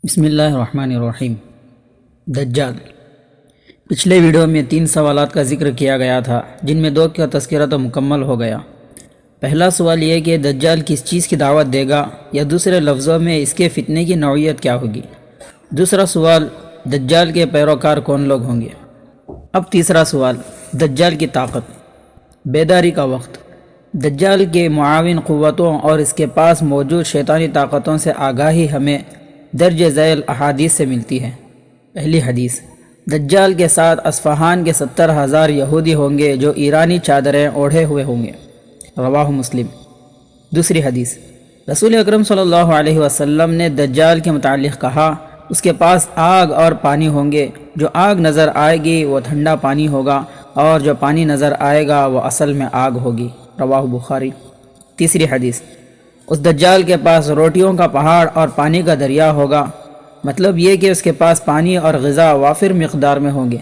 بسم اللہ الرحمن الرحیم۔ دجال۔ پچھلے ویڈیو میں 3 سوالات کا ذکر کیا گیا تھا، جن میں 2 کا تذکرہ تو مکمل ہو گیا۔ پہلا سوال یہ کہ دجال کس چیز کی دعوت دے گا، یا دوسرے لفظوں میں اس کے فتنے کی نوعیت کیا ہوگی۔ دوسرا سوال، دجال کے پیروکار کون لوگ ہوں گے۔ اب تیسرا سوال، دجال کی طاقت۔ بیداری کا وقت۔ دجال کے معاون قوتوں اور اس کے پاس موجود شیطانی طاقتوں سے آگاہی ہمیں درج ذیل احادیث سے ملتی ہے۔ پہلی حدیث، دجال کے ساتھ اصفہان کے 70,000 یہودی ہوں گے جو ایرانی چادریں اوڑھے ہوئے ہوں گے، رواہ مسلم۔ دوسری حدیث، رسول اکرم صلی اللہ علیہ وسلم نے دجال کے متعلق کہا، اس کے پاس آگ اور پانی ہوں گے، جو آگ نظر آئے گی وہ ٹھنڈا پانی ہوگا، اور جو پانی نظر آئے گا وہ اصل میں آگ ہوگی، رواہ بخاری۔ تیسری حدیث، اس دجال کے پاس روٹیوں کا پہاڑ اور پانی کا دریا ہوگا، مطلب یہ کہ اس کے پاس پانی اور غذا وافر مقدار میں ہوں گے۔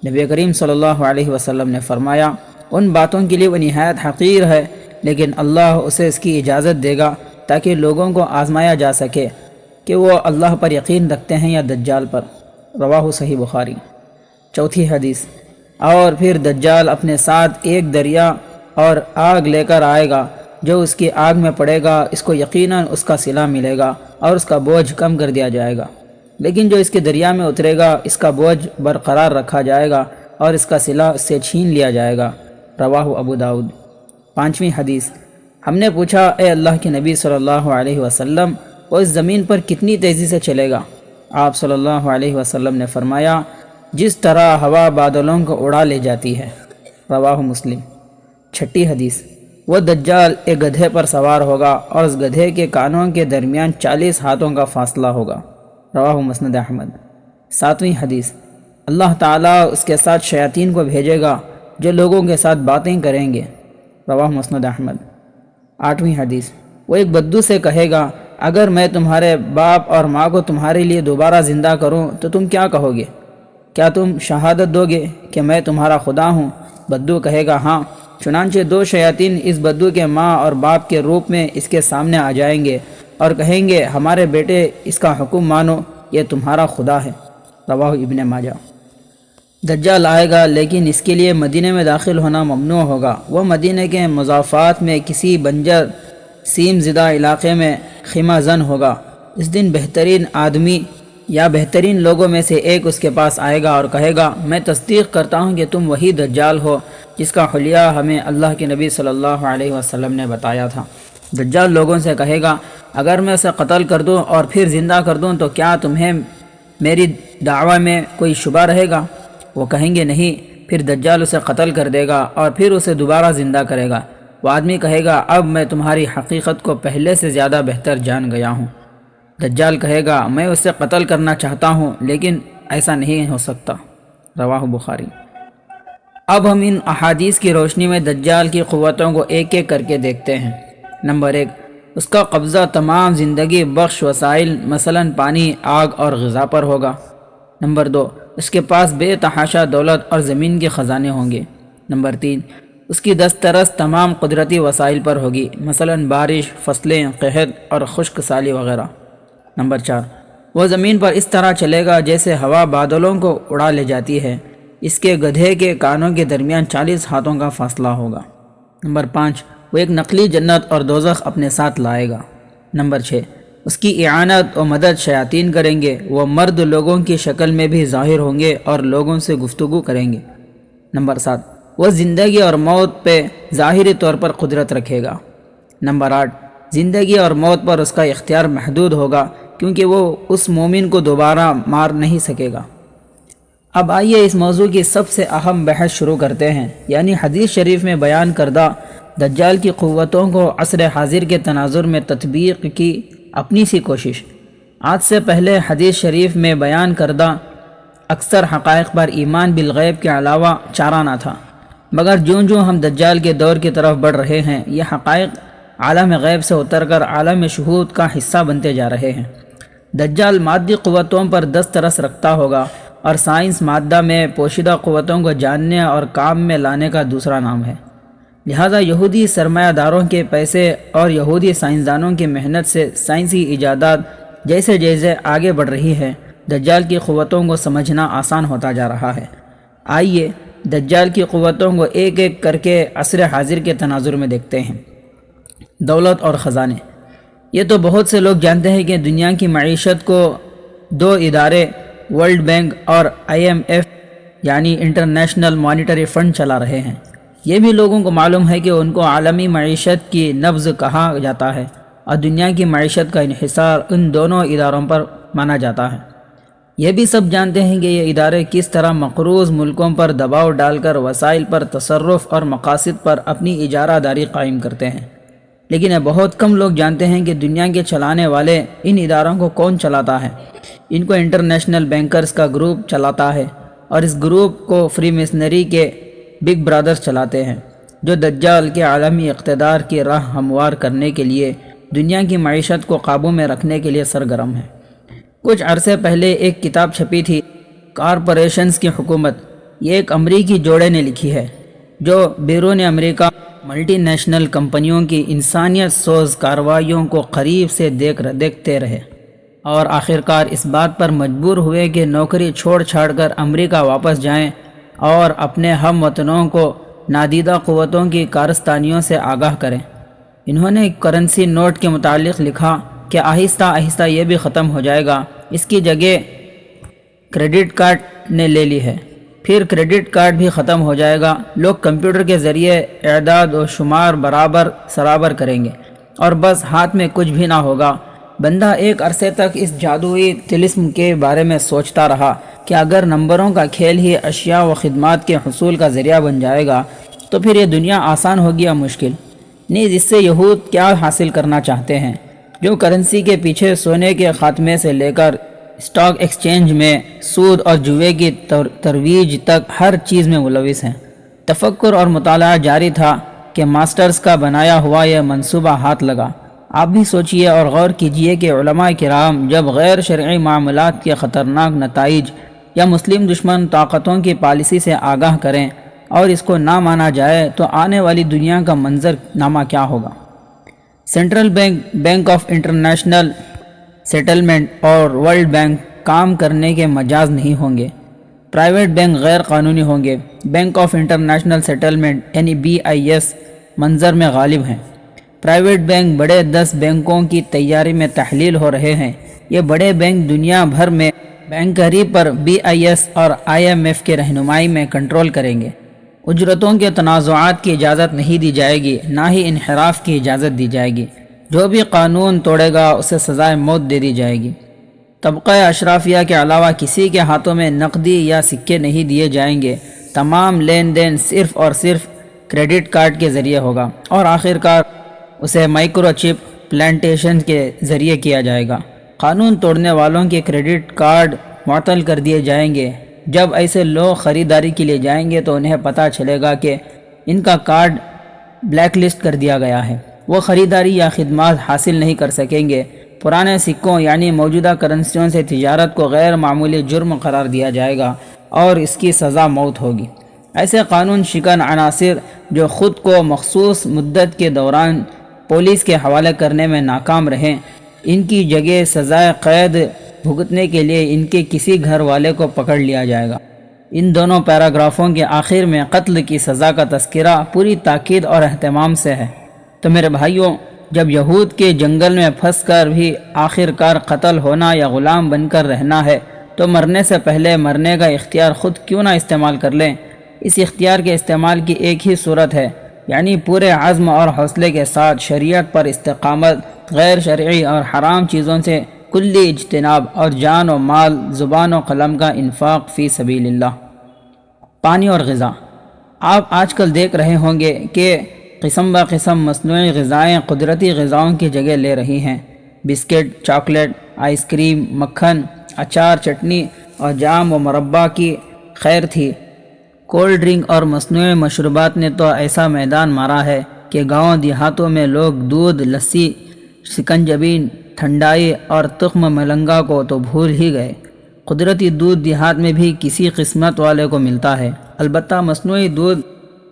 نبی کریم صلی اللہ علیہ وسلم نے فرمایا، ان باتوں کے لیے وہ نہایت حقیر ہے، لیکن اللہ اسے اس کی اجازت دے گا تاکہ لوگوں کو آزمایا جا سکے کہ وہ اللہ پر یقین رکھتے ہیں یا دجال پر، رواہ صحیح بخاری۔ چوتھی حدیث، اور پھر دجال اپنے ساتھ ایک دریا اور آگ لے کر آئے گا، جو اس کی آگ میں پڑے گا اس کو یقیناً اس کا صلہ ملے گا اور اس کا بوجھ کم کر دیا جائے گا، لیکن جو اس کے دریا میں اترے گا اس کا بوجھ برقرار رکھا جائے گا اور اس کا صلہ اس سے چھین لیا جائے گا، رواہ ابو داؤد۔ پانچویں حدیث، ہم نے پوچھا، اے اللہ کے نبی صلی اللہ علیہ وسلم، وہ اس زمین پر کتنی تیزی سے چلے گا؟ آپ صلی اللہ علیہ وسلم نے فرمایا، جس طرح ہوا بادلوں کو اڑا لے جاتی ہے، رواہ مسلم۔ چھٹی حدیث، وہ دجال ایک گدھے پر سوار ہوگا اور اس گدھے کے کانوں کے درمیان 40 ہاتھوں کا فاصلہ ہوگا، رواہ مسند احمد۔ ساتویں حدیث، اللہ تعالیٰ اس کے ساتھ شیاطین کو بھیجے گا جو لوگوں کے ساتھ باتیں کریں گے، رواہ مسند احمد۔ آٹھویں حدیث، وہ ایک بدو سے کہے گا، اگر میں تمہارے باپ اور ماں کو تمہارے لیے دوبارہ زندہ کروں تو تم کیا کہو گے؟ کیا تم شہادت دو گے کہ میں تمہارا خدا ہوں؟ بدو کہے گا، ہاں۔ چنانچہ 2 شیاطین اس بدو کے ماں اور باپ کے روپ میں اس کے سامنے آ جائیں گے اور کہیں گے، ہمارے بیٹے اس کا حکم مانو، یہ تمہارا خدا ہے، رواہ ابن ماجہ۔ دجال آئے گا لیکن اس کے لیے مدینہ میں داخل ہونا ممنوع ہوگا، وہ مدینہ کے مضافات میں کسی بنجر سیم زدہ علاقے میں خیمہ زن ہوگا۔ اس دن بہترین آدمی یا بہترین لوگوں میں سے ایک اس کے پاس آئے گا اور کہے گا، میں تصدیق کرتا ہوں کہ تم وہی دجال ہو جس کا حلیہ ہمیں اللہ کے نبی صلی اللہ علیہ وسلم نے بتایا تھا۔ دجال لوگوں سے کہے گا، اگر میں اسے قتل کر دوں اور پھر زندہ کر دوں تو کیا تمہیں میری دعوی میں کوئی شبہ رہے گا؟ وہ کہیں گے نہیں۔ پھر دجال اسے قتل کر دے گا اور پھر اسے دوبارہ زندہ کرے گا۔ وہ آدمی کہے گا، اب میں تمہاری حقیقت کو پہلے سے زیادہ بہتر جان گیا ہوں۔ دجال کہے گا، میں اسے قتل کرنا چاہتا ہوں لیکن ایسا نہیں ہو سکتا، رواہ بخاری۔ اب ہم ان احادیث کی روشنی میں دجال کی قوتوں کو ایک ایک کر کے دیکھتے ہیں۔ نمبر 1، اس کا قبضہ تمام زندگی بخش وسائل مثلا پانی، آگ اور غذا پر ہوگا۔ نمبر 2، اس کے پاس بے تحاشا دولت اور زمین کے خزانے ہوں گے۔ نمبر 3، اس کی دسترس تمام قدرتی وسائل پر ہوگی، مثلا بارش، فصلیں، قحط اور خشک سالی وغیرہ۔ نمبر 4، وہ زمین پر اس طرح چلے گا جیسے ہوا بادلوں کو اڑا لے جاتی ہے، اس کے گدھے کے کانوں کے درمیان 40 ہاتھوں کا فاصلہ ہوگا۔ نمبر 5، وہ ایک نقلی جنت اور دوزخ اپنے ساتھ لائے گا۔ نمبر 6، اس کی اعانت و مدد شیاطین کریں گے، وہ مرد لوگوں کی شکل میں بھی ظاہر ہوں گے اور لوگوں سے گفتگو کریں گے۔ نمبر 7، وہ زندگی اور موت پہ ظاہری طور پر قدرت رکھے گا۔ نمبر 8، زندگی اور موت پر اس کا اختیار محدود ہوگا کیونکہ وہ اس مومن کو دوبارہ مار نہیں سکے گا۔ اب آئیے اس موضوع کی سب سے اہم بحث شروع کرتے ہیں، یعنی حدیث شریف میں بیان کردہ دجال کی قوتوں کو عصر حاضر کے تناظر میں تطبیق کی اپنی سی کوشش۔ آج سے پہلے حدیث شریف میں بیان کردہ اکثر حقائق پر ایمان بالغیب کے علاوہ چارہ نہ تھا، مگر جوں ہم دجال کے دور کی طرف بڑھ رہے ہیں، یہ حقائق عالم غیب سے اتر کر عالم شہود کا حصہ بنتے جا رہے ہیں۔ دجال مادی قوتوں پر دسترس رکھتا ہوگا، اور سائنس مادہ میں پوشیدہ قوتوں کو جاننے اور کام میں لانے کا دوسرا نام ہے۔ لہذا یہودی سرمایہ داروں کے پیسے اور یہودی سائنسدانوں کی محنت سے سائنسی ایجادات جیسے جیسے آگے بڑھ رہی ہے دجال کی قوتوں کو سمجھنا آسان ہوتا جا رہا ہے۔ آئیے دجال کی قوتوں کو ایک ایک کر کے عصر حاضر کے تناظر میں دیکھتے ہیں۔ دولت اور خزانے۔ یہ تو بہت سے لوگ جانتے ہیں کہ دنیا کی معیشت کو دو ادارے ورلڈ بینک اور IMF یعنی انٹرنیشنل مانیٹری فنڈ چلا رہے ہیں۔ یہ بھی لوگوں کو معلوم ہے کہ ان کو عالمی معیشت کی نبض کہا جاتا ہے اور دنیا کی معیشت کا انحصار ان دونوں اداروں پر مانا جاتا ہے۔ یہ بھی سب جانتے ہیں کہ یہ ادارے کس طرح مقروض ملکوں پر دباؤ ڈال کر وسائل پر تصرف اور مقاصد پر اپنی اجارہ داری قائم کرتے ہیں، لیکن یہ بہت کم لوگ جانتے ہیں کہ دنیا کے چلانے والے ان اداروں کو کون چلاتا ہے۔ ان کو انٹرنیشنل بینکرز کا گروپ چلاتا ہے اور اس گروپ کو فری میسنری کے بگ برادرز چلاتے ہیں، جو دجال کے عالمی اقتدار کی راہ ہموار کرنے کے لیے دنیا کی معیشت کو قابو میں رکھنے کے لیے سرگرم ہے۔ کچھ عرصے پہلے ایک کتاب چھپی تھی، کارپوریشنز کی حکومت۔ یہ ایک امریکی جوڑے نے لکھی ہے جو بیرون امریکہ ملٹی نیشنل کمپنیوں کی انسانیت سوز کارروائیوں کو قریب سے دیکھتے رہے اور آخرکار اس بات پر مجبور ہوئے کہ نوکری چھوڑ چھاڑ کر امریکہ واپس جائیں اور اپنے ہم وطنوں کو نادیدہ قوتوں کی کارستانیوں سے آگاہ کریں۔ انہوں نے کرنسی نوٹ کے متعلق لکھا کہ آہستہ آہستہ یہ بھی ختم ہو جائے گا، اس کی جگہ کریڈٹ کارڈ نے لے لی ہے، پھر کریڈٹ کارڈ بھی ختم ہو جائے گا۔ لوگ کمپیوٹر کے ذریعے اعداد و شمار برابر کریں گے اور بس ہاتھ میں کچھ بھی نہ ہوگا۔ بندہ ایک عرصے تک اس جادوئی طلسم کے بارے میں سوچتا رہا کہ اگر نمبروں کا کھیل ہی اشیاء و خدمات کے حصول کا ذریعہ بن جائے گا تو پھر یہ دنیا آسان ہوگی یا مشکل؟ نیز اس سے یہود کیا حاصل کرنا چاہتے ہیں، جو کرنسی کے پیچھے سونے کے خاتمے سے لے کر اسٹاک ایکسچینج میں سود اور جوئے کی ترویج تک ہر چیز میں ملوث ہیں۔ تفکر اور مطالعہ جاری تھا کہ ماسٹرز کا بنایا ہوا یہ منصوبہ ہاتھ لگا۔ آپ بھی سوچئے اور غور کیجئے کہ علماء کرام جب غیر شرعی معاملات کے خطرناک نتائج یا مسلم دشمن طاقتوں کی پالیسی سے آگاہ کریں اور اس کو نہ مانا جائے تو آنے والی دنیا کا منظر نامہ کیا ہوگا۔ Central bank of international settlement اور ورلڈ بینک کام کرنے کے مجاز نہیں ہوں گے۔ پرائیویٹ بینک غیر قانونی ہوں گے۔ بینک آف انٹرنیشنل سیٹلمنٹ یعنی BIS منظر میں غالب ہیں۔ پرائیویٹ بینک بڑے 10 بینکوں کی تیاری میں تحلیل ہو رہے ہیں۔ یہ بڑے بینک دنیا بھر میں بینکری پر BIS اور IMF کے رہنمائی میں کنٹرول کریں گے۔ اجرتوں کے تنازعات کی اجازت نہیں دی جائے گی، نہ ہی انحراف کی اجازت دی جائے گی۔ جو بھی قانون توڑے گا اسے سزائے موت دے دی جائے گی۔ طبقہ اشرافیہ کے علاوہ کسی کے ہاتھوں میں نقدی یا سکے نہیں دیے جائیں گے۔ تمام لین دین صرف اور صرف کریڈٹ کارڈ کے ذریعے ہوگا اور آخرکار اسے مائکرو چپ پلانٹیشن کے ذریعے کیا جائے گا۔ قانون توڑنے والوں کے کریڈٹ کارڈ معطل کر دیے جائیں گے۔ جب ایسے لوگ خریداری کے لیے جائیں گے تو انہیں پتہ چلے گا کہ ان کا کارڈ بلیک لسٹ کر دیا گیا ہے۔ وہ خریداری یا خدمات حاصل نہیں کر سکیں گے۔ پرانے سکوں یعنی موجودہ کرنسیوں سے تجارت کو غیر معمولی جرم قرار دیا جائے گا اور اس کی سزا موت ہوگی۔ ایسے قانون شکن عناصر جو خود کو مخصوص مدت کے دوران پولیس کے حوالے کرنے میں ناکام رہیں، ان کی جگہ سزائے قید بھگتنے کے لیے ان کے کسی گھر والے کو پکڑ لیا جائے گا۔ ان دونوں پیراگرافوں کے آخر میں قتل کی سزا کا تذکرہ پوری تاکید اور اہتمام سے ہے۔ تو میرے بھائیوں، جب یہود کے جنگل میں پھنس کر بھی آخرکار قتل ہونا یا غلام بن کر رہنا ہے تو مرنے سے پہلے مرنے کا اختیار خود کیوں نہ استعمال کر لیں۔ اس اختیار کے استعمال کی ایک ہی صورت ہے، یعنی پورے عزم اور حوصلے کے ساتھ شریعت پر استقامت، غیر شرعی اور حرام چیزوں سے کلی اجتناب اور جان و مال، زبان و قلم کا انفاق فی سبیل اللہ۔ پانی اور غذا۔ آپ آج کل دیکھ رہے ہوں گے کہ قسم بہ قسم مصنوعی غذائیں قدرتی غذاؤں کی جگہ لے رہی ہیں۔ بسکٹ، چاکلیٹ، آئس کریم، مکھن، اچار، چٹنی اور جام و مربع کی خیر تھی۔ کولڈ ڈرنک اور مصنوعی مشروبات نے تو ایسا میدان مارا ہے کہ گاؤں دیہاتوں میں لوگ دودھ، لسی، سکنجبین، ٹھنڈائی اور تخم ملنگا کو تو بھول ہی گئے۔ قدرتی دودھ دیہات میں بھی کسی قسمت والے کو ملتا ہے، البتہ مصنوعی دودھ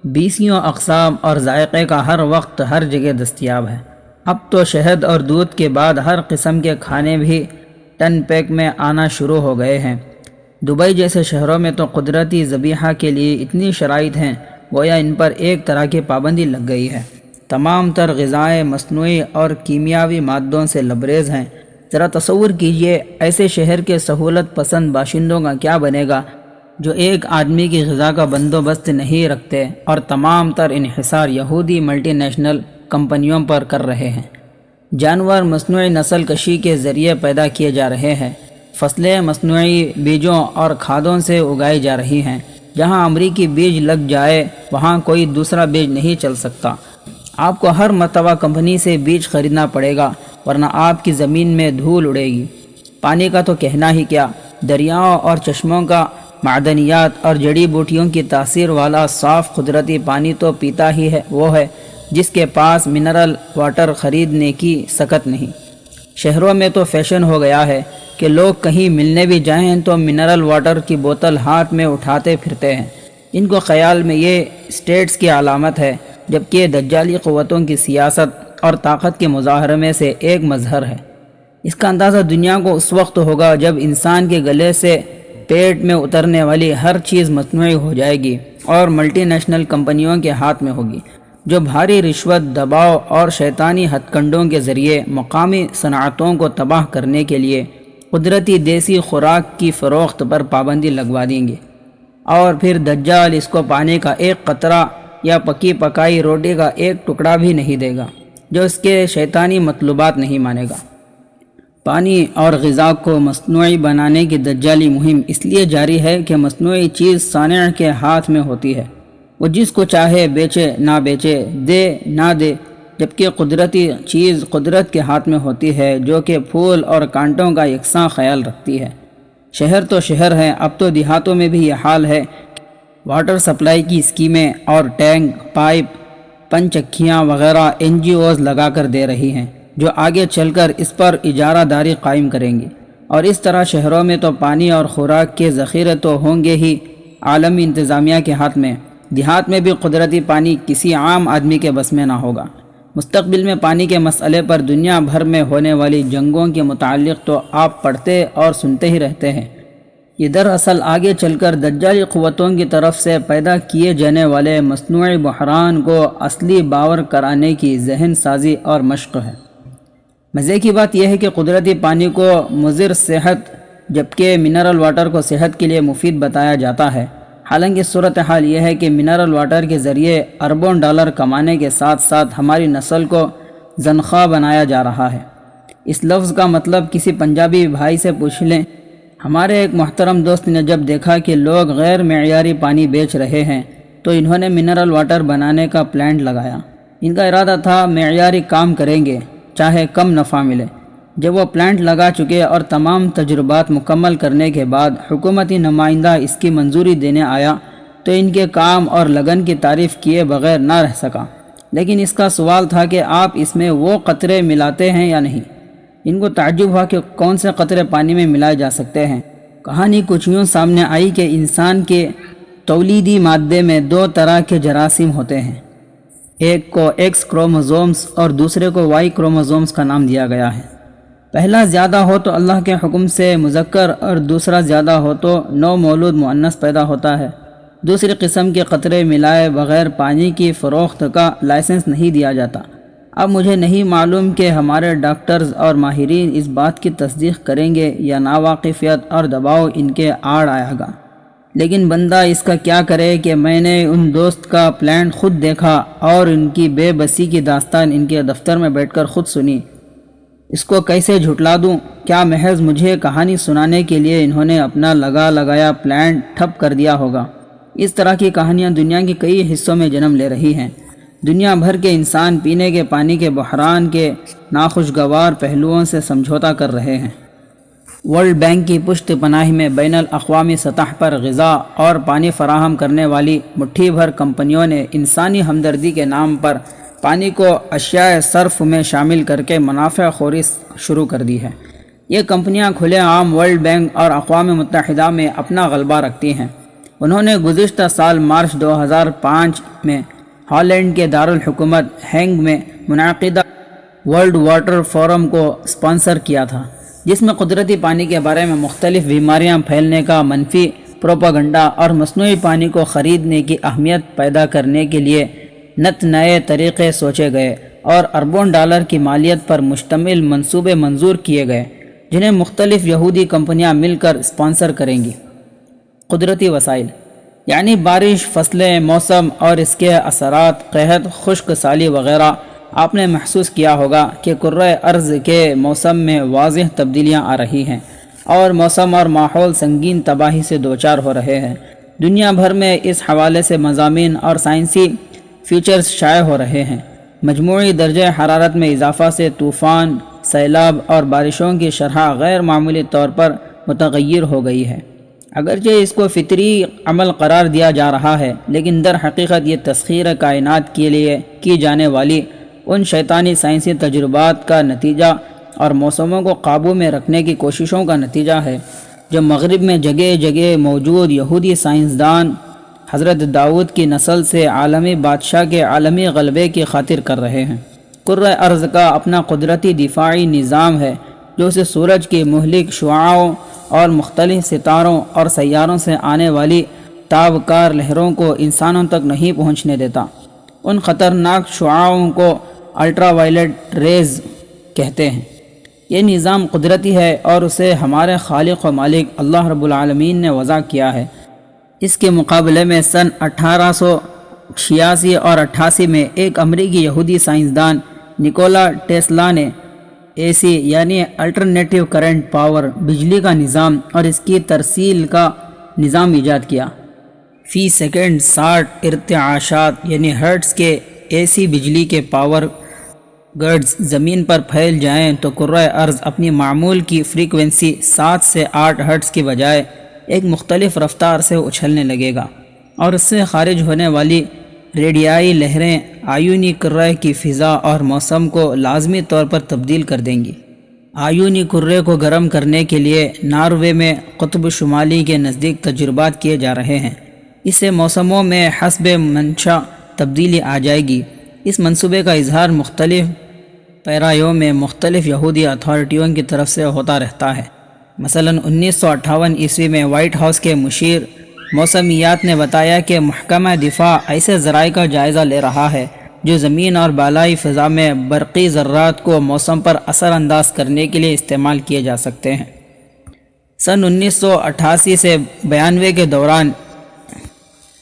20 اقسام اور ذائقے کا ہر وقت ہر جگہ دستیاب ہے۔ اب تو شہد اور دودھ کے بعد ہر قسم کے کھانے بھی ٹن پیک میں آنا شروع ہو گئے ہیں۔ دبئی جیسے شہروں میں تو قدرتی ذبیحہ کے لیے اتنی شرائط ہیں گویا ان پر ایک طرح کی پابندی لگ گئی ہے۔ تمام تر غذائیں مصنوعی اور کیمیاوی مادوں سے لبریز ہیں۔ ذرا تصور کیجئے ایسے شہر کے سہولت پسند باشندوں کا کیا بنے گا جو ایک آدمی کی غذا کا بندوبست نہیں رکھتے اور تمام تر انحصار یہودی ملٹی نیشنل کمپنیوں پر کر رہے ہیں۔ جانور مصنوعی نسل کشی کے ذریعے پیدا کیے جا رہے ہیں۔ فصلیں مصنوعی بیجوں اور کھادوں سے اگائی جا رہی ہیں۔ جہاں امریکی بیج لگ جائے وہاں کوئی دوسرا بیج نہیں چل سکتا۔ آپ کو ہر مرتبہ کمپنی سے بیج خریدنا پڑے گا ورنہ آپ کی زمین میں دھول اڑے گی۔ پانی کا تو کہنا ہی کیا، دریاؤں اور چشموں کا معدنیات اور جڑی بوٹیوں کی تاثیر والا صاف قدرتی پانی تو پیتا ہی ہے وہ ہے جس کے پاس منرل واٹر خریدنے کی سکت نہیں۔ شہروں میں تو فیشن ہو گیا ہے کہ لوگ کہیں ملنے بھی جائیں تو منرل واٹر کی بوتل ہاتھ میں اٹھاتے پھرتے ہیں۔ ان کو خیال میں یہ اسٹیٹس کی علامت ہے، جبکہ دجالی قوتوں کی سیاست اور طاقت کے مظاہرے میں سے ایک مظہر ہے۔ اس کا اندازہ دنیا کو اس وقت ہوگا جب انسان کے گلے سے پیٹ میں اترنے والی ہر چیز مصنوعی ہو جائے گی اور ملٹی نیشنل کمپنیوں کے ہاتھ میں ہوگی، جو بھاری رشوت، دباؤ اور شیطانی ہتھ کنڈوں کے ذریعے مقامی صنعتوں کو تباہ کرنے کے لیے قدرتی دیسی خوراک کی فروخت پر پابندی لگوا دیں گے، اور پھر دجال اس کو پانی کا ایک قطرہ یا پکی پکائی روٹی کا ایک ٹکڑا بھی نہیں دے گا جو اس کے شیطانی مطلوبات نہیں مانے گا۔ پانی اور غذا کو مصنوعی بنانے کی دجالی مہم اس لیے جاری ہے کہ مصنوعی چیز صانع کے ہاتھ میں ہوتی ہے، وہ جس کو چاہے بیچے نہ بیچے، دے نہ دے، جبکہ قدرتی چیز قدرت کے ہاتھ میں ہوتی ہے جو کہ پھول اور کانٹوں کا یکساں خیال رکھتی ہے۔ شہر تو شہر ہیں، اب تو دیہاتوں میں بھی یہ حال ہے۔ واٹر سپلائی کی اسکیمیں اور ٹینک، پائپ، پنچکھیاں وغیرہ NGOs لگا کر دے رہی ہیں جو آگے چل کر اس پر اجارہ داری قائم کریں گی، اور اس طرح شہروں میں تو پانی اور خوراک کے ذخیرے تو ہوں گے ہی عالمی انتظامیہ کے ہاتھ میں، دیہات میں بھی قدرتی پانی کسی عام آدمی کے بس میں نہ ہوگا۔ مستقبل میں پانی کے مسئلے پر دنیا بھر میں ہونے والی جنگوں کے متعلق تو آپ پڑھتے اور سنتے ہی رہتے ہیں۔ یہ دراصل آگے چل کر دجالی قوتوں کی طرف سے پیدا کیے جانے والے مصنوعی بحران کو اصلی باور کرانے کی ذہن سازی اور مشق ہے۔ مزے کی بات یہ ہے کہ قدرتی پانی کو مضر صحت جبکہ منرل واٹر کو صحت کے لیے مفید بتایا جاتا ہے۔ حالانکہ صورتحال یہ ہے کہ منرل واٹر کے ذریعے اربوں ڈالر کمانے کے ساتھ ساتھ ہماری نسل کو زنخواہ بنایا جا رہا ہے۔ اس لفظ کا مطلب کسی پنجابی بھائی سے پوچھ لیں۔ ہمارے ایک محترم دوست نے جب دیکھا کہ لوگ غیر معیاری پانی بیچ رہے ہیں تو انہوں نے منرل واٹر بنانے کا پلانٹ لگایا۔ ان کا ارادہ تھا معیاری کام کریں گے چاہے کم نفع ملے۔ جب وہ پلانٹ لگا چکے اور تمام تجربات مکمل کرنے کے بعد حکومتی نمائندہ اس کی منظوری دینے آیا تو ان کے کام اور لگن کی تعریف کیے بغیر نہ رہ سکا۔ لیکن اس کا سوال تھا کہ آپ اس میں وہ قطرے ملاتے ہیں یا نہیں۔ ان کو تعجب ہوا کہ کون سے قطرے پانی میں ملائے جا سکتے ہیں۔ کہانی کچھ یوں سامنے آئی کہ انسان کے تولیدی مادے میں دو طرح کے جراثیم ہوتے ہیں، ایک کو ایکس کروموزومز اور دوسرے کو وائی کروموزومز کا نام دیا گیا ہے۔ پہلا زیادہ ہو تو اللہ کے حکم سے مذکر اور دوسرا زیادہ ہو تو نو مولود مؤنث پیدا ہوتا ہے۔ دوسری قسم کے قطرے ملائے بغیر پانی کی فروخت کا لائسنس نہیں دیا جاتا۔ اب مجھے نہیں معلوم کہ ہمارے ڈاکٹرز اور ماہرین اس بات کی تصدیق کریں گے یا ناواقفیت اور دباؤ ان کے آڑ آئے گا، لیکن بندہ اس کا کیا کرے کہ میں نے ان دوست کا پلانٹ خود دیکھا اور ان کی بے بسی کی داستان ان کے دفتر میں بیٹھ کر خود سنی۔ اس کو کیسے جھٹلا دوں؟ کیا محض مجھے کہانی سنانے کے لیے انہوں نے اپنا لگایا پلانٹ ٹھپ کر دیا ہوگا؟ اس طرح کی کہانیاں دنیا کے کئی حصوں میں جنم لے رہی ہیں۔ دنیا بھر کے انسان پینے کے پانی کے بحران کے ناخوشگوار پہلوؤں سے سمجھوتا کر رہے ہیں۔ ورلڈ بینک کی پشت پناہی میں بین الاقوامی سطح پر غذا اور پانی فراہم کرنے والی مٹھی بھر کمپنیوں نے انسانی ہمدردی کے نام پر پانی کو اشیاء صرف میں شامل کر کے منافع خوری شروع کر دی ہے۔ یہ کمپنیاں کھلے عام ورلڈ بینک اور اقوام متحدہ میں اپنا غلبہ رکھتی ہیں۔ انہوں نے گزشتہ سال مارچ 2005 میں ہالینڈ کے دارالحکومت ہینگ میں منعقدہ ورلڈ واٹر فورم کو اسپانسر کیا تھا۔ جس میں قدرتی پانی کے بارے میں مختلف بیماریاں پھیلنے کا منفی پروپاگنڈا اور مصنوعی پانی کو خریدنے کی اہمیت پیدا کرنے کے لیے نت نئے طریقے سوچے گئے اور اربوں ڈالر کی مالیت پر مشتمل منصوبے منظور کیے گئے جنہیں مختلف یہودی کمپنیاں مل کر اسپانسر کریں گی۔ قدرتی وسائل یعنی بارش، فصلیں، موسم اور اس کے اثرات، قحط، خشک سالی وغیرہ۔ آپ نے محسوس کیا ہوگا کہ کرۂ ارض کے موسم میں واضح تبدیلیاں آ رہی ہیں اور موسم اور ماحول سنگین تباہی سے دوچار ہو رہے ہیں۔ دنیا بھر میں اس حوالے سے مضامین اور سائنسی فیچرز شائع ہو رہے ہیں۔ مجموعی درجہ حرارت میں اضافہ سے طوفان، سیلاب اور بارشوں کی شرح غیر معمولی طور پر متغیر ہو گئی ہے۔ اگرچہ اس کو فطری عمل قرار دیا جا رہا ہے، لیکن در حقیقت یہ تسخیر کائنات کے لیے کی جانے والی ان شیطانی سائنسی تجربات کا نتیجہ اور موسموں کو قابو میں رکھنے کی کوششوں کا نتیجہ ہے جو مغرب میں جگہ جگہ موجود یہودی سائنسدان حضرت داؤد کی نسل سے عالمی بادشاہ کے عالمی غلبے کی خاطر کر رہے ہیں۔ کرۂ ارض کا اپنا قدرتی دفاعی نظام ہے جو اسے سورج کی مہلک شعاعوں اور مختلف ستاروں اور سیاروں سے آنے والی تابکار لہروں کو انسانوں تک نہیں پہنچنے دیتا۔ ان خطرناک شعاعوں کو الٹرا وائلٹ ریز کہتے ہیں۔ یہ نظام قدرتی ہے اور اسے ہمارے خالق و مالک اللہ رب العالمین نے وضع کیا ہے۔ اس کے مقابلے میں سن 1886 اور 88 میں ایک امریکی یہودی سائنسدان نکولا ٹیسلا نے اے سی یعنی الٹرنیٹیو کرنٹ پاور بجلی کا نظام اور اس کی ترسیل کا نظام ایجاد کیا۔ فی سیکنڈ 60 ارتعاشات یعنی ہرٹز کے اے سی بجلی کے پاور گرڈز زمین پر پھیل جائیں تو کرۂ ارض اپنی معمول کی فریکوینسی 7 سے 8 ہرٹز کی بجائے ایک مختلف رفتار سے اچھلنے لگے گا اور اس سے خارج ہونے والی ریڈیائی لہریں آیونی کرۂ کی فضا اور موسم کو لازمی طور پر تبدیل کر دیں گی۔ آیونی کرۂ کو گرم کرنے کے لیے ناروے میں قطب شمالی کے نزدیک تجربات کیے جا رہے ہیں۔ اس سے موسموں میں حسب منشا تبدیلی آ جائے گی۔ اس منصوبے کا اظہار مختلف پیرایوں میں مختلف یہودی اتھارٹیوں کی طرف سے ہوتا رہتا ہے۔ مثلا 1958 عیسوی میں وائٹ ہاؤس کے مشیر موسمیات نے بتایا کہ محکمہ دفاع ایسے ذرائع کا جائزہ لے رہا ہے جو زمین اور بالائی فضا میں برقی ذرات کو موسم پر اثر انداز کرنے کے لیے استعمال کیے جا سکتے ہیں۔ سن 1988 سے 92 کے دوران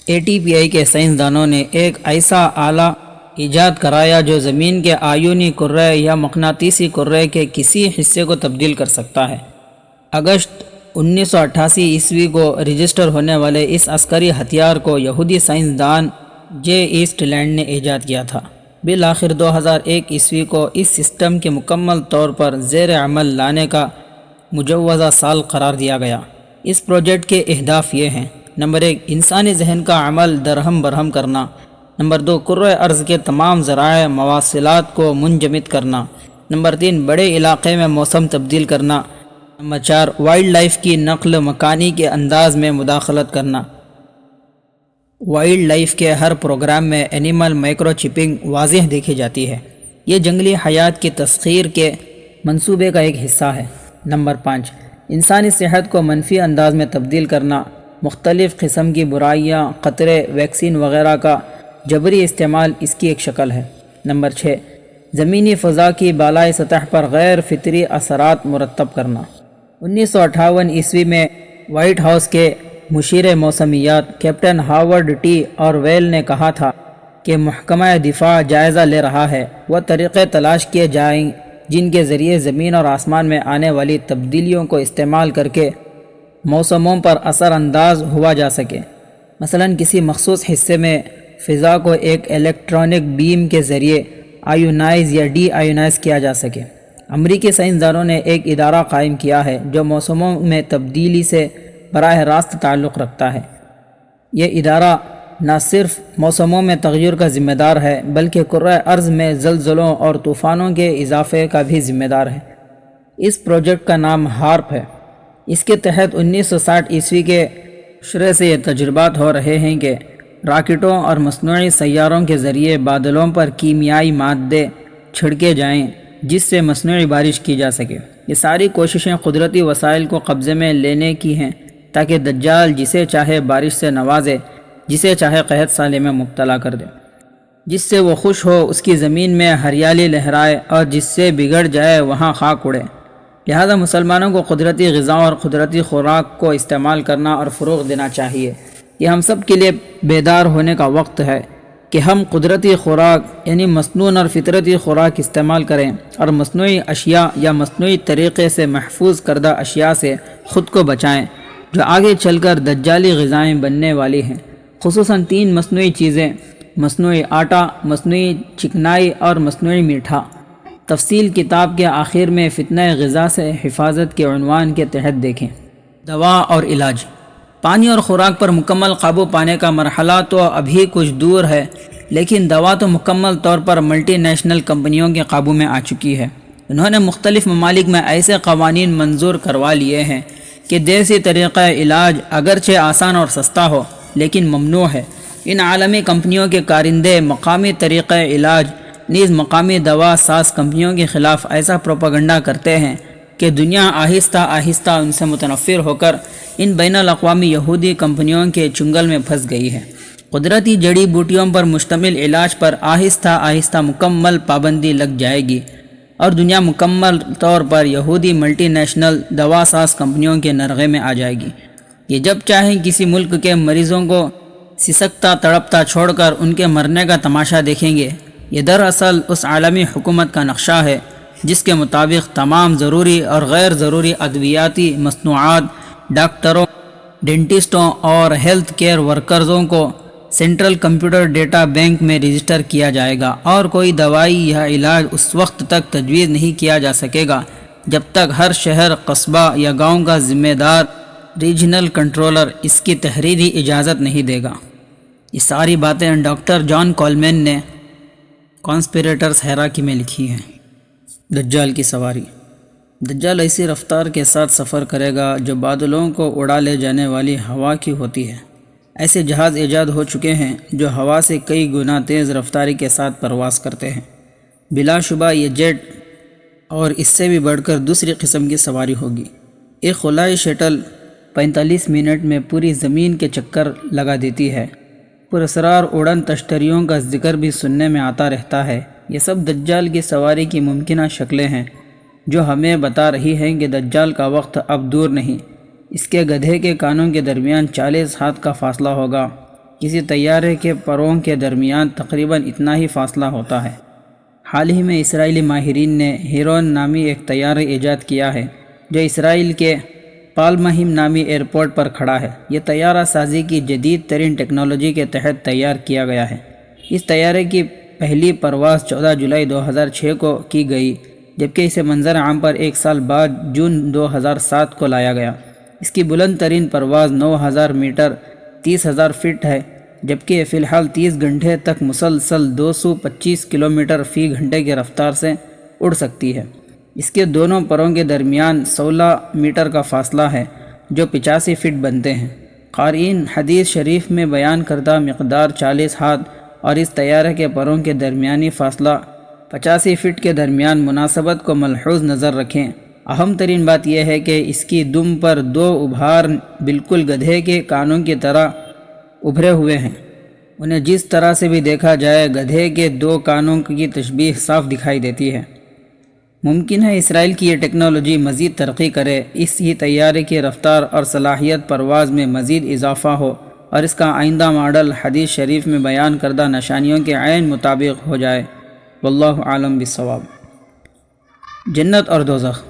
ATPI کے سائنسدانوں نے ایک ایسا آلہ ایجاد کرایا جو زمین کے آیونی کرۂ یا مقناطیسی کرۂ کے کسی حصے کو تبدیل کر سکتا ہے۔ اگست 1988 عیسوی کو رجسٹر ہونے والے اس عسکری ہتھیار کو یہودی سائنسدان جے ایسٹ لینڈ نے ایجاد کیا تھا۔ بالآخر 2001 عیسوی کو اس سسٹم کے مکمل طور پر زیر عمل لانے کا مجوزہ سال قرار دیا گیا۔ اس پروجیکٹ کے اہداف یہ ہیں: نمبر 1 انسانی ذہن کا عمل درہم برہم کرنا۔ نمبر 2 کرۂ ارض کے تمام ذرائع مواصلات کو منجمد کرنا۔ نمبر 3 بڑے علاقے میں موسم تبدیل کرنا۔ نمبر 4 وائلڈ لائف کی نقل مکانی کے انداز میں مداخلت کرنا۔ وائلڈ لائف کے ہر پروگرام میں اینیمل مائکرو چپنگ واضح دیکھی جاتی ہے۔ یہ جنگلی حیات کی تسخیر کے منصوبے کا ایک حصہ ہے۔ نمبر 5 انسانی صحت کو منفی انداز میں تبدیل کرنا۔ مختلف قسم کی برائیاں، خطرے، ویکسین وغیرہ کا جبری استعمال اس کی ایک شکل ہے۔ نمبر 6 زمینی فضا کی بالائی سطح پر غیر فطری اثرات مرتب کرنا۔ 1958 عیسوی میں وائٹ ہاؤس کے مشیر موسمیات کیپٹن ہاورڈ ٹی اور ویل نے کہا تھا کہ محکمہ دفاع جائزہ لے رہا ہے، وہ طریقے تلاش کیے جائیں جن کے ذریعے زمین اور آسمان میں آنے والی تبدیلیوں کو استعمال کر کے موسموں پر اثر انداز ہوا جا سکے۔ مثلا کسی مخصوص حصے میں فضا کو ایک الیکٹرانک بیم کے ذریعے آیونائز یا ڈی آیونائز کیا جا سکے۔ امریکی سائنسدانوں نے ایک ادارہ قائم کیا ہے جو موسموں میں تبدیلی سے براہ راست تعلق رکھتا ہے۔ یہ ادارہ نہ صرف موسموں میں تغیر کا ذمہ دار ہے بلکہ کرۂ ارض میں زلزلوں اور طوفانوں کے اضافے کا بھی ذمہ دار ہے۔ اس پروجیکٹ کا نام ہارپ ہے۔ اس کے تحت 1960 عیسوی کے شروع سے یہ تجربات ہو رہے ہیں کہ راکٹوں اور مصنوعی سیاروں کے ذریعے بادلوں پر کیمیائی مادے چھڑکے جائیں جس سے مصنوعی بارش کی جا سکے۔ یہ ساری کوششیں قدرتی وسائل کو قبضے میں لینے کی ہیں تاکہ دجال جسے چاہے بارش سے نوازے، جسے چاہے قحط سالے میں مبتلا کر دے، جس سے وہ خوش ہو اس کی زمین میں ہریالی لہرائے اور جس سے بگڑ جائے وہاں خاک اڑے۔ لہذا مسلمانوں کو قدرتی غذاؤں اور قدرتی خوراک کو استعمال کرنا اور فروغ دینا چاہیے۔ یہ ہم سب کے لیے بیدار ہونے کا وقت ہے کہ ہم قدرتی خوراک یعنی مصنوعی اور فطرتی خوراک استعمال کریں اور مصنوعی اشیاء یا مصنوعی طریقے سے محفوظ کردہ اشیاء سے خود کو بچائیں جو آگے چل کر دجالی غذائیں بننے والی ہیں، خصوصاً 3 مصنوعی چیزیں: مصنوعی آٹا، مصنوعی چکنائی اور مصنوعی میٹھا۔ تفصیل کتاب کے آخر میں فتنہ غذا سے حفاظت کے عنوان کے تحت دیکھیں۔ دوا اور علاج۔ پانی اور خوراک پر مکمل قابو پانے کا مرحلہ تو ابھی کچھ دور ہے، لیکن دوا تو مکمل طور پر ملٹی نیشنل کمپنیوں کے قابو میں آ چکی ہے۔ انہوں نے مختلف ممالک میں ایسے قوانین منظور کروا لیے ہیں کہ دیسی طریقہ علاج اگرچہ آسان اور سستا ہو لیکن ممنوع ہے۔ ان عالمی کمپنیوں کے کارندے مقامی طریقہ علاج نیز مقامی دوا ساز کمپنیوں کے خلاف ایسا پروپیگنڈا کرتے ہیں کہ دنیا آہستہ آہستہ ان سے متنفر ہو کر ان بین الاقوامی یہودی کمپنیوں کے چنگل میں پھنس گئی ہے۔ قدرتی جڑی بوٹیوں پر مشتمل علاج پر آہستہ آہستہ مکمل پابندی لگ جائے گی اور دنیا مکمل طور پر یہودی ملٹی نیشنل دوا ساز کمپنیوں کے نرغے میں آ جائے گی۔ یہ جب چاہیں کسی ملک کے مریضوں کو سسکتا تڑپتا چھوڑ کر ان کے مرنے کا تماشا دیکھیں گے۔ یہ دراصل اس عالمی حکومت کا نقشہ ہے جس کے مطابق تمام ضروری اور غیر ضروری ادویاتی مصنوعات ڈاکٹروں، ڈینٹسٹوں اور ہیلتھ کیئر ورکرزوں کو سینٹرل کمپیوٹر ڈیٹا بینک میں رجسٹر کیا جائے گا، اور کوئی دوائی یا علاج اس وقت تک تجویز نہیں کیا جا سکے گا جب تک ہر شہر، قصبہ یا گاؤں کا ذمہ دار ریجنل کنٹرولر اس کی تحریری اجازت نہیں دے گا۔ یہ ساری باتیں ڈاکٹر جان کولمین نے کانسپیریٹرز ہیراکی میں لکھی ہیں۔ دجال کی سواری۔ دجال ایسی رفتار کے ساتھ سفر کرے گا جو بادلوں کو اڑا لے جانے والی ہوا کی ہوتی ہے۔ ایسے جہاز ایجاد ہو چکے ہیں جو ہوا سے کئی گنا تیز رفتاری کے ساتھ پرواز کرتے ہیں۔ بلا شبہ یہ جیٹ اور اس سے بھی بڑھ کر دوسری قسم کی سواری ہوگی۔ ایک خلائی شٹل 45 منٹ میں پوری زمین کے چکر لگا دیتی ہے۔ پراسرار اڑن تشتریوں کا ذکر بھی سننے میں آتا رہتا ہے۔ یہ سب دجال کی سواری کی ممکنہ شکلیں ہیں جو ہمیں بتا رہی ہیں کہ دجال کا وقت اب دور نہیں۔ اس کے گدھے کے کانوں کے درمیان 40 ہاتھ کا فاصلہ ہوگا۔ کسی طیارے کے پروں کے درمیان تقریباً اتنا ہی فاصلہ ہوتا ہے۔ حال ہی میں اسرائیلی ماہرین نے ہیرون نامی ایک طیارہ ایجاد کیا ہے جو اسرائیل کے پالمہیم نامی ایئرپورٹ پر کھڑا ہے۔ یہ طیارہ سازی کی جدید ترین ٹیکنالوجی کے تحت تیار کیا گیا ہے۔ اس طیارے کی پہلی پرواز 14 جولائی 2006 کو کی گئی، جبکہ اسے منظر عام پر 1 سال بعد جون 2007 کو لایا گیا۔ اس کی بلند ترین پرواز 9000 میٹر 30,000 فٹ ہے، جبکہ یہ فی الحال 30 گھنٹے تک مسلسل 225 کلومیٹر فی گھنٹے کی رفتار سے اڑ سکتی ہے۔ اس کے دونوں پروں کے درمیان 16 میٹر کا فاصلہ ہے جو 85 فٹ بنتے ہیں۔ قارئین، حدیث شریف میں بیان کردہ مقدار 40 ہاتھ اور اس طیارے کے پروں کے درمیانی فاصلہ 85 فٹ کے درمیان مناسبت کو ملحوظ نظر رکھیں۔ اہم ترین بات یہ ہے کہ اس کی دم پر 2 ابھار بالکل گدھے کے کانوں کی طرح ابھرے ہوئے ہیں۔ انہیں جس طرح سے بھی دیکھا جائے گدھے کے 2 کانوں کی تشبیہ صاف دکھائی دیتی ہے۔ ممکن ہے اسرائیل کی یہ ٹیکنالوجی مزید ترقی کرے، اس ہی طیارے کی رفتار اور صلاحیت پرواز میں مزید اضافہ ہو اور اس کا آئندہ ماڈل حدیث شریف میں بیان کردہ نشانیوں کے عین مطابق ہو جائے۔ واللہ عالم بالصواب۔ جنت اور دوزخ۔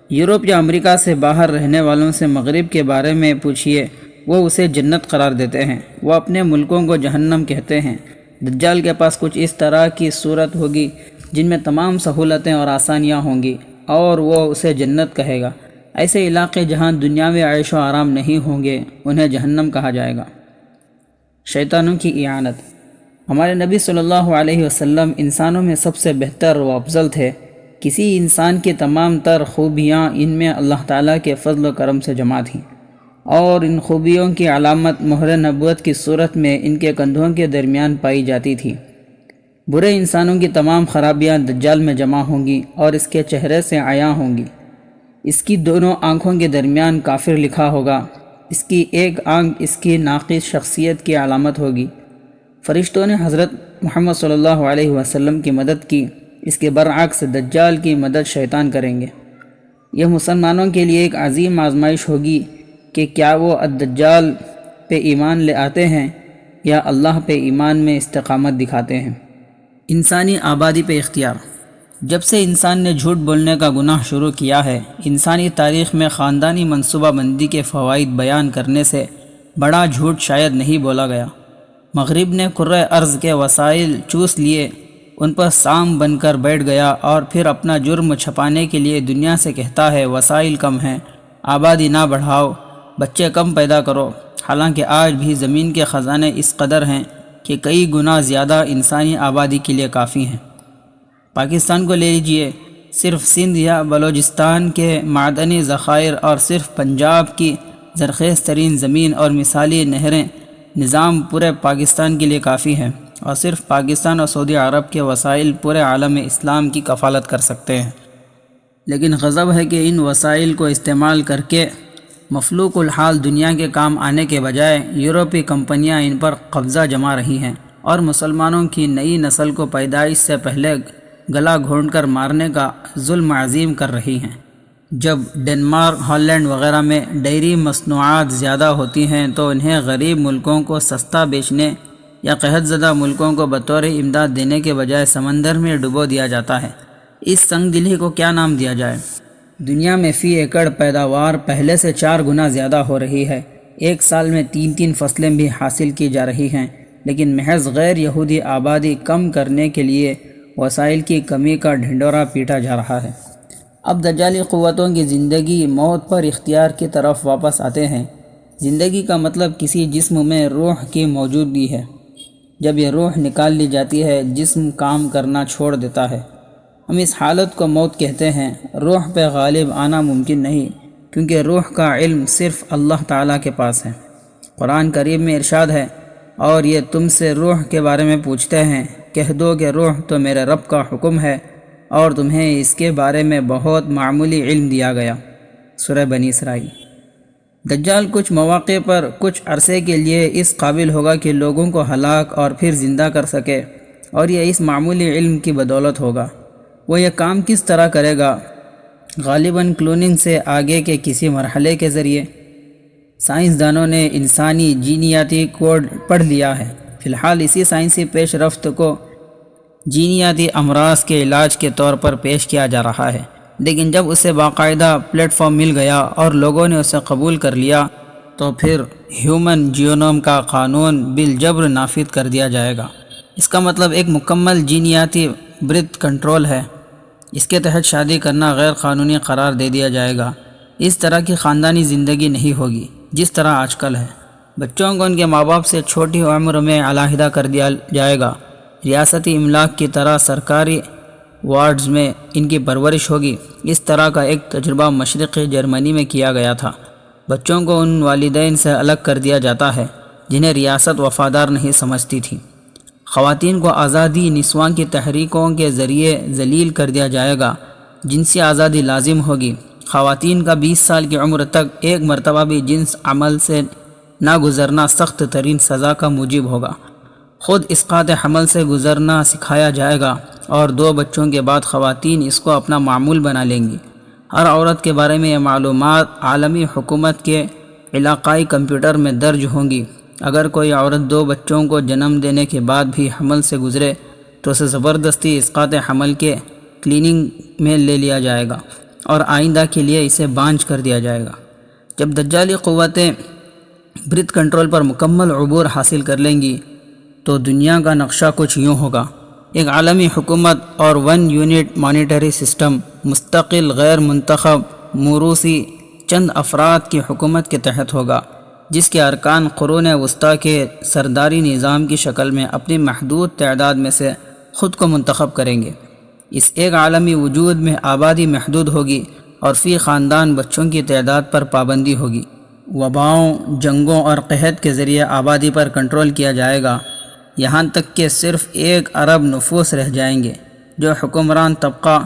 یورپ یا امریکہ سے باہر رہنے والوں سے مغرب کے بارے میں پوچھیے، وہ اسے جنت قرار دیتے ہیں، وہ اپنے ملکوں کو جہنم کہتے ہیں۔ دجال کے پاس کچھ اس طرح کی صورت ہوگی جن میں تمام سہولتیں اور آسانیاں ہوں گی اور وہ اسے جنت کہے گا۔ ایسے علاقے جہاں دنیاوی عیش و آرام نہیں ہوں گے انہیں جہنم کہا جائے گا۔ شیطانوں کی اعانت۔ ہمارے نبی صلی اللہ علیہ وسلم انسانوں میں سب سے بہتر و افضل تھے۔ کسی انسان کی تمام تر خوبیاں ان میں اللہ تعالیٰ کے فضل و کرم سے جمع تھیں، اور ان خوبیوں کی علامت مہر نبوت کی صورت میں ان کے کندھوں کے درمیان پائی جاتی تھی۔ برے انسانوں کی تمام خرابیاں دجال میں جمع ہوں گی اور اس کے چہرے سے عیاں ہوں گی۔ اس کی دونوں آنکھوں کے درمیان کافر لکھا ہوگا، اس کی ایک آنکھ اس کی ناقص شخصیت کی علامت ہوگی۔ فرشتوں نے حضرت محمد صلی اللہ علیہ وسلم کی مدد کی، اس کے برعکس دجال کی مدد شیطان کریں گے۔ یہ مسلمانوں کے لیے ایک عظیم آزمائش ہوگی کہ کیا وہ الدجال پہ ایمان لے آتے ہیں یا اللہ پہ ایمان میں استقامت دکھاتے ہیں۔ انسانی آبادی پہ اختیار۔ جب سے انسان نے جھوٹ بولنے کا گناہ شروع کیا ہے، انسانی تاریخ میں خاندانی منصوبہ بندی کے فوائد بیان کرنے سے بڑا جھوٹ شاید نہیں بولا گیا۔ مغرب نے کرۂ ارض کے وسائل چوس لیے، ان پر سام بن کر بیٹھ گیا اور پھر اپنا جرم چھپانے کے لیے دنیا سے کہتا ہے وسائل کم ہیں، آبادی نہ بڑھاؤ، بچے کم پیدا کرو، حالانکہ آج بھی زمین کے خزانے اس قدر ہیں کہ کئی گنا زیادہ انسانی آبادی کے لیے کافی ہیں۔ پاکستان کو لے لیجئے، صرف سندھ یا بلوچستان کے معدنی ذخائر اور صرف پنجاب کی زرخیز ترین زمین اور مثالی نہریں نظام پورے پاکستان کے لیے کافی ہے، اور صرف پاکستان اور سعودی عرب کے وسائل پورے عالم اسلام کی کفالت کر سکتے ہیں۔ لیکن غضب ہے کہ ان وسائل کو استعمال کر کے مفلوق الحال دنیا کے کام آنے کے بجائے یورپی کمپنیاں ان پر قبضہ جما رہی ہیں اور مسلمانوں کی نئی نسل کو پیدائش سے پہلے گلا گھونٹ کر مارنے کا ظلم عظیم کر رہی ہیں۔ جب ڈنمارک، ہالینڈ وغیرہ میں ڈیری مصنوعات زیادہ ہوتی ہیں تو انہیں غریب ملکوں کو سستا بیچنے یا قحط زدہ ملکوں کو بطور امداد دینے کے بجائے سمندر میں ڈبو دیا جاتا ہے۔ اس سنگ دلی کو کیا نام دیا جائے؟ دنیا میں فی ایکڑ پیداوار پہلے سے 4 گنا زیادہ ہو رہی ہے، ایک سال میں 3 فصلیں بھی حاصل کی جا رہی ہیں، لیکن محض غیر یہودی آبادی کم کرنے کے لیے وسائل کی کمی کا ڈھنڈورا پیٹا جا رہا ہے۔ اب دجالی قوتوں کی زندگی موت پر اختیار کی طرف واپس آتے ہیں۔ زندگی کا مطلب کسی جسم میں روح کی موجودگی ہے۔ جب یہ روح نکال لی جاتی ہے، جسم کام کرنا چھوڑ دیتا ہے۔ ہم اس حالت کو موت کہتے ہیں۔ روح پہ غالب آنا ممکن نہیں، کیونکہ روح کا علم صرف اللہ تعالیٰ کے پاس ہے۔ قرآن کریم میں ارشاد ہے، اور یہ تم سے روح کے بارے میں پوچھتے ہیں، کہہ دو کہ روح تو میرے رب کا حکم ہے اور تمہیں اس کے بارے میں بہت معمولی علم دیا گیا۔ سورہ بنی اسرائیل۔ دجال کچھ مواقع پر کچھ عرصے کے لیے اس قابل ہوگا کہ لوگوں کو ہلاک اور پھر زندہ کر سکے، اور یہ اس معمولی علم کی بدولت ہوگا۔ وہ یہ کام کس طرح کرے گا؟ غالباً کلوننگ سے آگے کے کسی مرحلے کے ذریعے۔ سائنسدانوں نے انسانی جینیاتی کوڈ پڑھ لیا ہے۔ فی الحال اسی سائنسی پیش رفت کو جینیاتی امراض کے علاج کے طور پر پیش کیا جا رہا ہے، لیکن جب اسے باقاعدہ پلیٹ فارم مل گیا اور لوگوں نے اسے قبول کر لیا تو پھر ہیومن جینوم کا قانون بالجبر نافذ کر دیا جائے گا۔ اس کا مطلب ایک مکمل جینیاتی برتھ کنٹرول ہے۔ اس کے تحت شادی کرنا غیر قانونی قرار دے دیا جائے گا۔ اس طرح کی خاندانی زندگی نہیں ہوگی جس طرح آج کل ہے۔ بچوں کو ان کے ماں باپ سے چھوٹی عمر میں علیحدہ کر دیا جائے گا۔ ریاستی املاک کی طرح سرکاری وارڈز میں ان کی پرورش ہوگی۔ اس طرح کا ایک تجربہ مشرقی جرمنی میں کیا گیا تھا۔ بچوں کو ان والدین سے الگ کر دیا جاتا ہے جنہیں ریاست وفادار نہیں سمجھتی تھی۔ خواتین کو آزادی نسواں کی تحریکوں کے ذریعے ذلیل کر دیا جائے گا۔ جنسی آزادی لازم ہوگی۔ خواتین کا 20 سال کی عمر تک ایک مرتبہ بھی جنس عمل سے نہ گزرنا سخت ترین سزا کا موجب ہوگا۔ خود اسقاط حمل سے گزرنا سکھایا جائے گا، اور 2 بچوں کے بعد خواتین اس کو اپنا معمول بنا لیں گی۔ ہر عورت کے بارے میں یہ معلومات عالمی حکومت کے علاقائی کمپیوٹر میں درج ہوں گی۔ اگر کوئی عورت 2 بچوں کو جنم دینے کے بعد بھی حمل سے گزرے تو اسے زبردستی اسقاط حمل کے کلیننگ میں لے لیا جائے گا اور آئندہ کے لیے اسے بانجھ کر دیا جائے گا۔ جب دجالی قوتیں برتھ کنٹرول پر مکمل عبور حاصل کر لیں گی تو دنیا کا نقشہ کچھ یوں ہوگا۔ ایک عالمی حکومت اور 1 یونٹ مانیٹری سسٹم، مستقل غیر منتخب موروثی چند افراد کی حکومت کے تحت ہوگا، جس کے ارکان قرون وسطیٰ کے سرداری نظام کی شکل میں اپنی محدود تعداد میں سے خود کو منتخب کریں گے۔ اس ایک عالمی وجود میں آبادی محدود ہوگی اور فی خاندان بچوں کی تعداد پر پابندی ہوگی۔ وباؤں، جنگوں اور قحط کے ذریعے آبادی پر کنٹرول کیا جائے گا، یہاں تک کہ صرف 1 ارب نفوس رہ جائیں گے۔ جو حکمران طبقہ،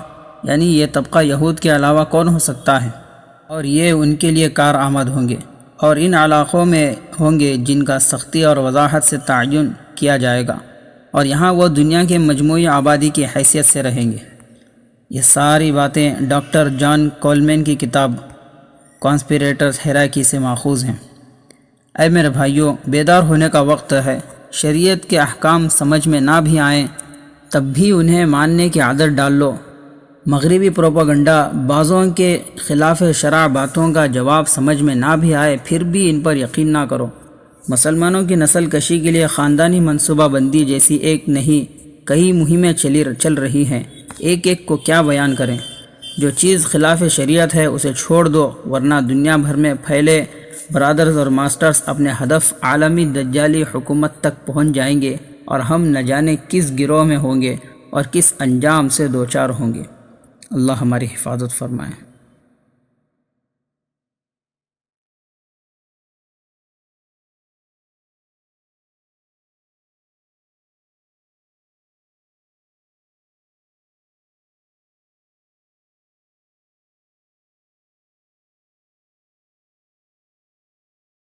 یعنی یہ طبقہ یہود کے علاوہ کون ہو سکتا ہے؟ اور یہ ان کے لیے کارآمد ہوں گے، اور ان علاقوں میں ہوں گے جن کا سختی اور وضاحت سے تعین کیا جائے گا، اور یہاں وہ دنیا کے مجموعی آبادی کی حیثیت سے رہیں گے۔ یہ ساری باتیں ڈاکٹر جان کولمین کی کتاب کانسپیریٹرز ہیراکی سے ماخوذ ہیں۔ اے میرے بھائیوں، بیدار ہونے کا وقت ہے۔ شریعت کے احکام سمجھ میں نہ بھی آئیں تب بھی انہیں ماننے کی عادت ڈال لو۔ مغربی پروپیگنڈا بعضوں کے خلاف شرع باتوں کا جواب سمجھ میں نہ بھی آئے پھر بھی ان پر یقین نہ کرو۔ مسلمانوں کی نسل کشی کے لیے خاندانی منصوبہ بندی جیسی ایک نہیں کئی مہمیں چل رہی ہیں۔ ایک ایک کو کیا بیان کریں؟ جو چیز خلاف شریعت ہے اسے چھوڑ دو، ورنہ دنیا بھر میں پھیلے برادرز اور ماسٹرز اپنے ہدف عالمی دجالی حکومت تک پہنچ جائیں گے، اور ہم نہ جانے کس گروہ میں ہوں گے اور کس انجام سے دوچار ہوں گے۔ اللہ ہماری حفاظت فرمائے۔